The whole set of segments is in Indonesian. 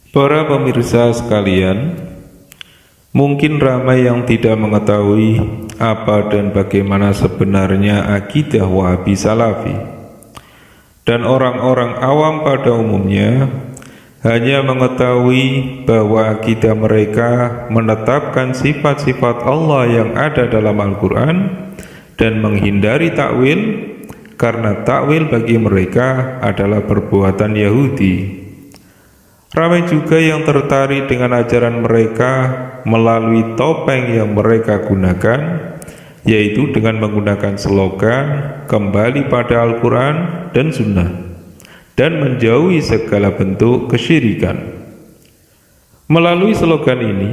Para pemirsa sekalian, mungkin ramai yang tidak mengetahui apa dan bagaimana sebenarnya akidah Wahabi Salafi. Dan orang-orang awam pada umumnya hanya mengetahui bahwa akidah mereka menetapkan sifat-sifat Allah yang ada dalam Al-Quran dan menghindari takwil, karena takwil bagi mereka adalah perbuatan Yahudi. Ramai juga yang tertarik dengan ajaran mereka melalui topeng yang mereka gunakan, yaitu dengan menggunakan slogan kembali pada Al-Quran dan Sunnah, dan menjauhi segala bentuk kesyirikan. Melalui slogan ini,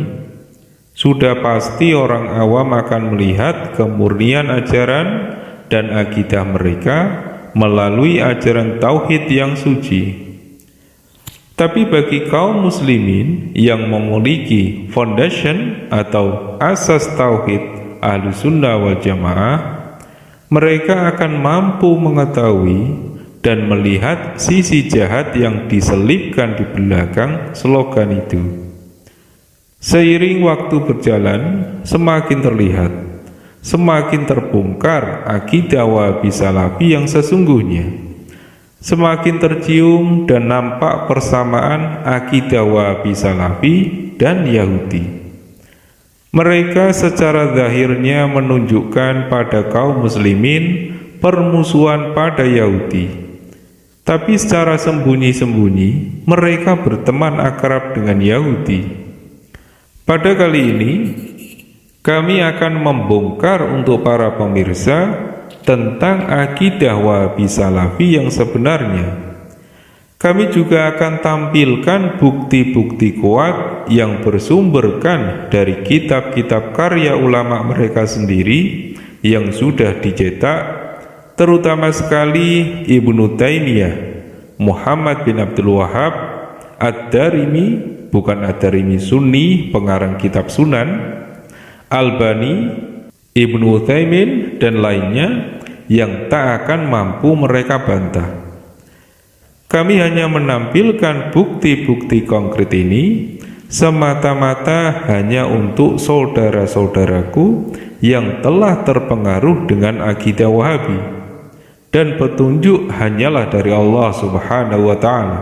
sudah pasti orang awam akan melihat kemurnian ajaran dan akidah mereka melalui ajaran tauhid yang suci. Tapi bagi kaum muslimin yang memiliki foundation atau asas tauhid Ahlussunnah wal Jamaah, mereka akan mampu mengetahui dan melihat sisi jahat yang diselipkan di belakang slogan itu. Seiring waktu berjalan, semakin terlihat, semakin terbongkar akidah Wahabi Salafi yang sesungguhnya. Semakin tercium dan nampak persamaan akidah Wahabi Salafi dan Yahudi. Mereka secara zahirnya menunjukkan pada kaum muslimin permusuhan pada Yahudi. Tapi secara sembunyi-sembunyi mereka berteman akrab dengan Yahudi. Pada kali ini kami akan membongkar untuk para pemirsa tentang akidah Wahabi Salafi yang sebenarnya. Kami juga akan tampilkan bukti-bukti kuat yang bersumberkan dari kitab-kitab karya ulama mereka sendiri yang sudah dicetak, terutama sekali Ibnu Taimiyah, Muhammad bin Abdul Wahab, Ad-Darimi, bukan Ad-Darimi Sunni, pengarang kitab Sunan, Albani, Ibnu Utsaimin, dan lainnya yang tak akan mampu mereka bantah. Kami hanya menampilkan bukti-bukti konkret ini semata-mata hanya untuk saudara-saudaraku yang telah terpengaruh dengan akidah Wahabi, dan petunjuk hanyalah dari Allah Subhanahu wa Ta'ala.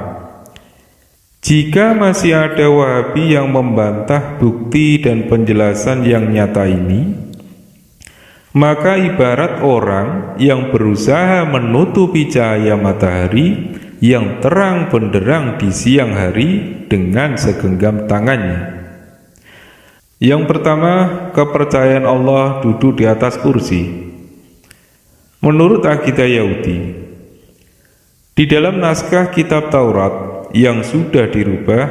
Jika masih ada Wahabi yang membantah bukti dan penjelasan yang nyata ini, maka ibarat orang yang berusaha menutupi cahaya matahari yang terang benderang di siang hari dengan segenggam tangannya. Yang pertama, kepercayaan Allah duduk di atas kursi. Menurut akidah Yahudi, di dalam naskah kitab Taurat yang sudah dirubah,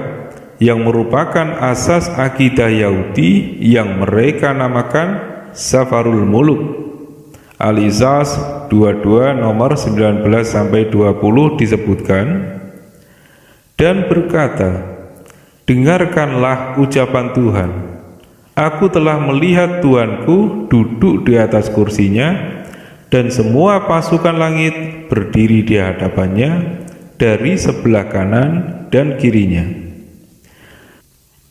yang merupakan asas akidah Yahudi yang mereka namakan Safarul Muluk, Al-Izaz 22 nomor 19-20 disebutkan, dan berkata, dengarkanlah ucapan Tuhan, aku telah melihat Tuhanku duduk di atas kursinya, dan semua pasukan langit berdiri di hadapannya dari sebelah kanan dan kirinya.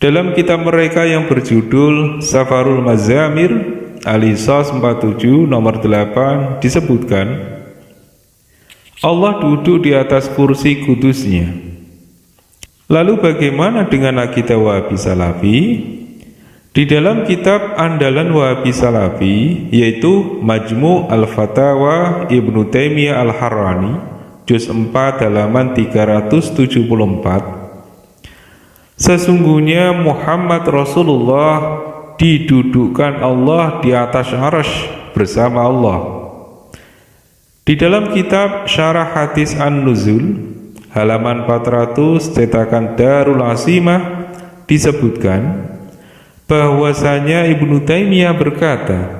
Dalam kitab mereka yang berjudul Safarul Mazamir, Al-Izaz 47 nomor 8 disebutkan, Allah duduk di atas kursi kudusnya. Lalu bagaimana dengan akidah Wahabi Salafi? Di dalam kitab andalan Wahabi Salafi, yaitu Majmu' Al-Fatawa Ibnu Taimiyah Al-Harrani, juz 4 halaman 374, sesungguhnya Muhammad Rasulullah didudukkan Allah di atas arsy bersama Allah. Di dalam kitab Syarah Hadis An-Nuzul halaman 400 cetakan Darul Asimah disebutkan bahwasanya Ibnu Taimiyah berkata,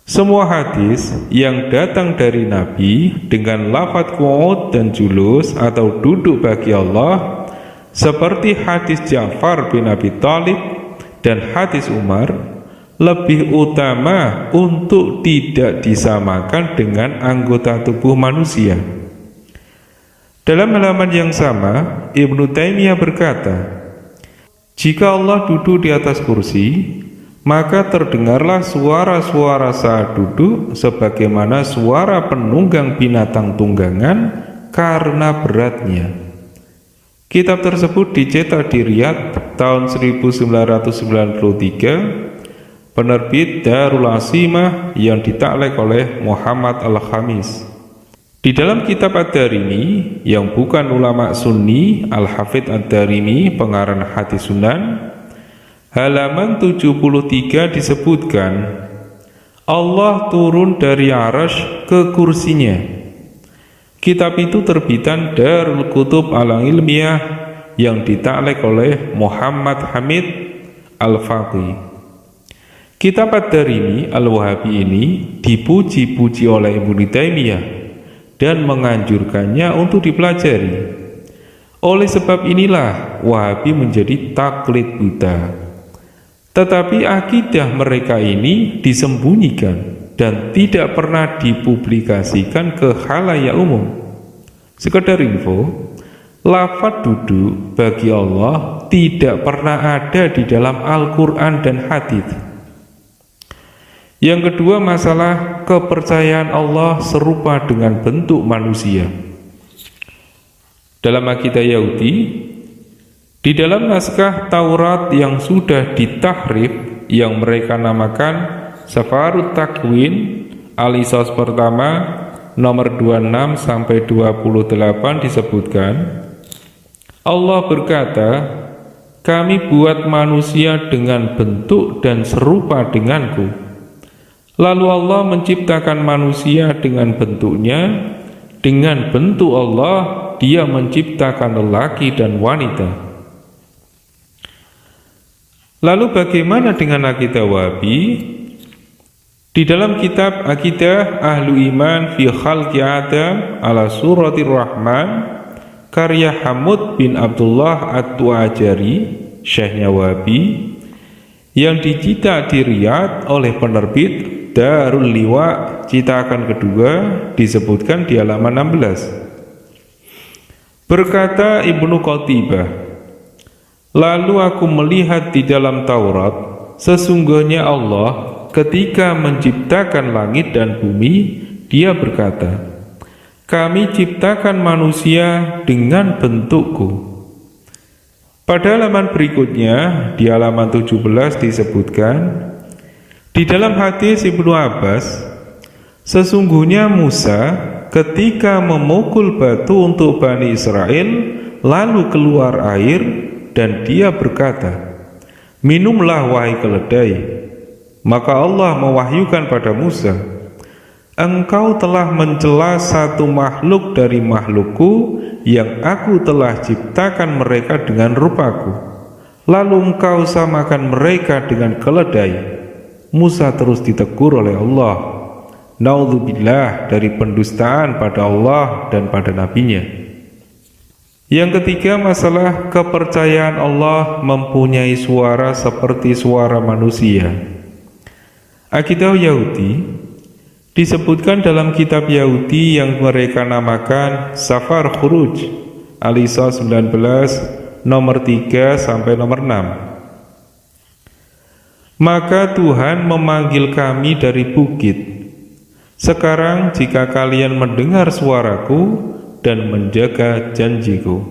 semua hadis yang datang dari Nabi dengan lafadz qu'ud dan julus atau duduk bagi Allah, seperti hadis Ja'far bin Abi Thalib dan hadis Umar, lebih utama untuk tidak disamakan dengan anggota tubuh manusia. Dalam halaman yang sama, Ibnu Taimiyah berkata, jika Allah duduk di atas kursi, maka terdengarlah suara-suara saat duduk sebagaimana suara penunggang binatang tunggangan karena beratnya. Kitab tersebut dicetak di Riyadh tahun 1993, penerbit Darul Asimah yang ditaklek oleh Muhammad Al-Khamis. Di dalam kitab Ad-Darimi, yang bukan ulama Sunni, Al-Hafidh Ad-Darimi, pengarang Hadis Sunan, halaman 73 disebutkan, Allah turun dari Arasy ke kursinya. Kitab itu terbitan Darul Kutub Al-Ilmiyah yang ditaklek oleh Muhammad Hamid Al-Faqih. Kitab Ad-Darimi Al-Wahabi ini dipuji-puji oleh Ibnu Taimiyah dan menganjurkannya untuk dipelajari. Oleh sebab inilah Wahabi menjadi taklid buta. Tetapi akidah mereka ini disembunyikan dan tidak pernah dipublikasikan ke khalayak umum. Sekedar info, lafaz duduk bagi Allah tidak pernah ada di dalam Al-Quran dan hadis. Yang kedua, masalah kepercayaan Allah serupa dengan bentuk manusia. Dalam akidah Yahudi, di dalam naskah Taurat yang sudah ditahrif, yang mereka namakan Safarut Takwin, Alisos pertama, nomor 26 sampai 28 disebutkan, Allah berkata, kami buat manusia dengan bentuk dan serupa denganku. Lalu Allah menciptakan manusia dengan bentuknya, dengan bentuk Allah Dia menciptakan lelaki dan wanita. Lalu bagaimana dengan akidah Wahabi? Di dalam kitab Akidah Ahlu Iman fi Khalqi Adam ala Suratir Rahman, karya Hamud bin Abdullah At-Tuajari, Syekhnya Wahabi, yang dicetak di Riyadh oleh penerbit Darul Liwa, cetakan kedua, disebutkan di halaman 16. Berkata Ibnu Qutibah, lalu aku melihat di dalam Taurat, sesungguhnya Allah ketika menciptakan langit dan bumi, Dia berkata, kami ciptakan manusia dengan bentukku. Pada halaman berikutnya, di halaman 17 disebutkan, di dalam hadis Ibnu Abbas, sesungguhnya Musa ketika memukul batu untuk Bani Israel, lalu keluar air, dan dia berkata, minumlah wahai keledai. Maka Allah mewahyukan pada Musa, engkau telah mencela satu makhluk dari makhlukku yang aku telah ciptakan mereka dengan rupaku, lalu engkau samakan mereka dengan keledai. Musa terus ditegur oleh Allah, naudzubillah, dari pendustaan pada Allah dan pada nabinya. Yang ketiga, masalah kepercayaan Allah mempunyai suara seperti suara manusia. Akidah Yahudi disebutkan dalam kitab Yahudi yang mereka namakan Safar Khuruj, Al-Isra 19 nomor 3 sampai nomor 6. Maka Tuhan memanggil kami dari bukit. Sekarang jika kalian mendengar suaraku dan menjaga janjiku.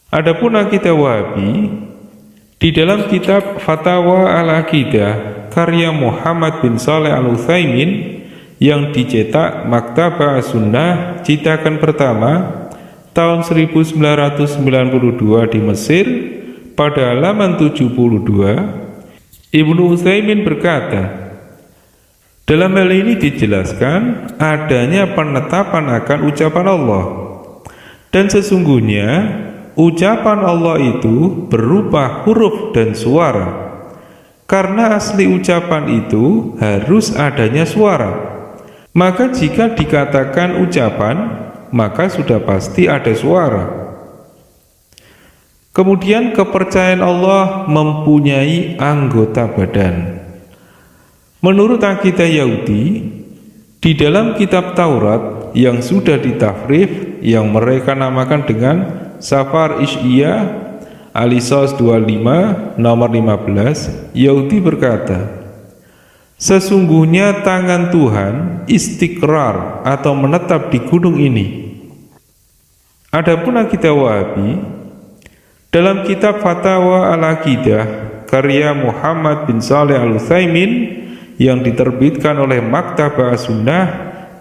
Adapun akidah Wahabi, di dalam kitab Fatawa Al-Aqidah karya Muhammad bin Shalih Al-Utsaimin yang dicetak Maktabah Sunnah cetakan pertama tahun 1992 di Mesir, pada halaman 72, Ibnu Utsaimin berkata, dalam hal ini dijelaskan adanya penetapan akan ucapan Allah, dan sesungguhnya ucapan Allah itu berupa huruf dan suara. Karena asli ucapan itu harus adanya suara, maka jika dikatakan ucapan, maka sudah pasti ada suara. Kemudian kepercayaan Allah mempunyai anggota badan. Menurut akidah Yahudi, di dalam kitab Taurat yang sudah ditahfrif yang mereka namakan dengan Safar Isyia Al-Qisas 25 nomor 15, Yahudi berkata, sesungguhnya tangan Tuhan istiqrar atau menetap di gunung ini. Adapun akidah Wahabi, dalam kitab Fatawa Al-Aqidah karya Muhammad bin Shalih Al-Utsaimin yang diterbitkan oleh Maktabah Sunnah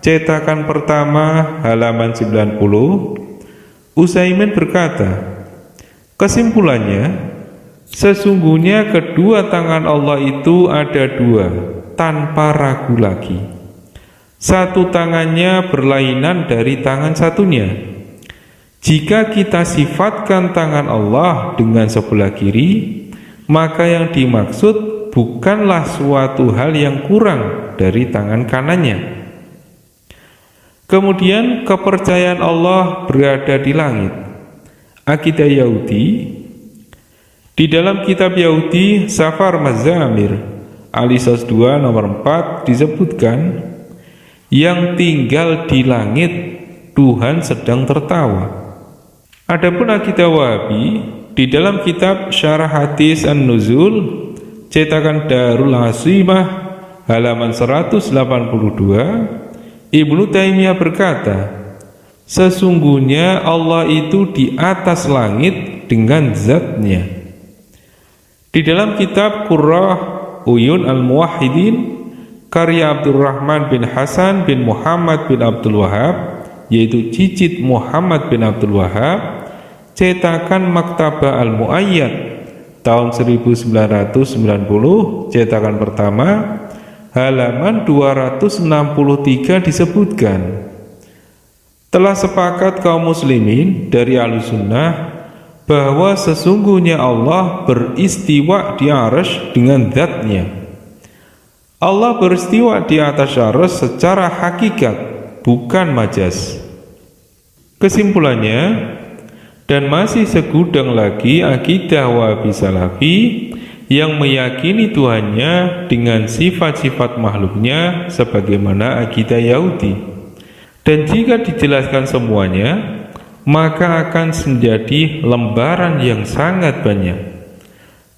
cetakan pertama halaman 90, Utsaimin berkata, kesimpulannya, sesungguhnya kedua tangan Allah itu ada dua, tanpa ragu lagi. Satu tangannya berlainan dari tangan satunya. Jika kita sifatkan tangan Allah dengan sebelah kiri, maka yang dimaksud bukanlah suatu hal yang kurang dari tangan kanannya. Kemudian kepercayaan Allah berada di langit. Akidah Yahudi, di dalam kitab Yahudi Safar Mazamir Al-Qisas 2 nomor 4 disebutkan, yang tinggal di langit Tuhan sedang tertawa. Adapun akidah Wahabi, di dalam kitab Syarah Hadis An-Nuzul cetakan Darul Hasimah halaman 182, Ibnu Taimiyah berkata, sesungguhnya Allah itu di atas langit dengan zatnya. Di dalam kitab Qurrah Uyun Al-Muwahhidin karya Abdurrahman bin Hasan bin Muhammad bin Abdul Wahab, yaitu cicit Muhammad bin Abdul Wahab, cetakan Maktabah Al-Mu'ayyad tahun 1990, cetakan pertama halaman 263 disebutkan, telah sepakat kaum muslimin dari Ahlussunnah bahwa sesungguhnya Allah beristiwa di arsy dengan zatnya. Allah beristiwa di atas arsy secara hakikat, bukan majas. Kesimpulannya, dan masih segudang lagi akidah Wahabi Salafi yang meyakini Tuhannya dengan sifat-sifat makhluknya sebagaimana akidah Yahudi. Dan jika dijelaskan semuanya, maka akan menjadi lembaran yang sangat banyak.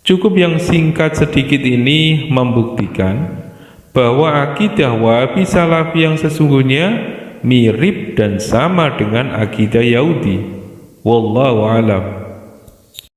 Cukup yang singkat sedikit ini membuktikan bahwa akidah Wahabi Salafi yang sesungguhnya mirip dan sama dengan akidah Yahudi. Wallahu alam.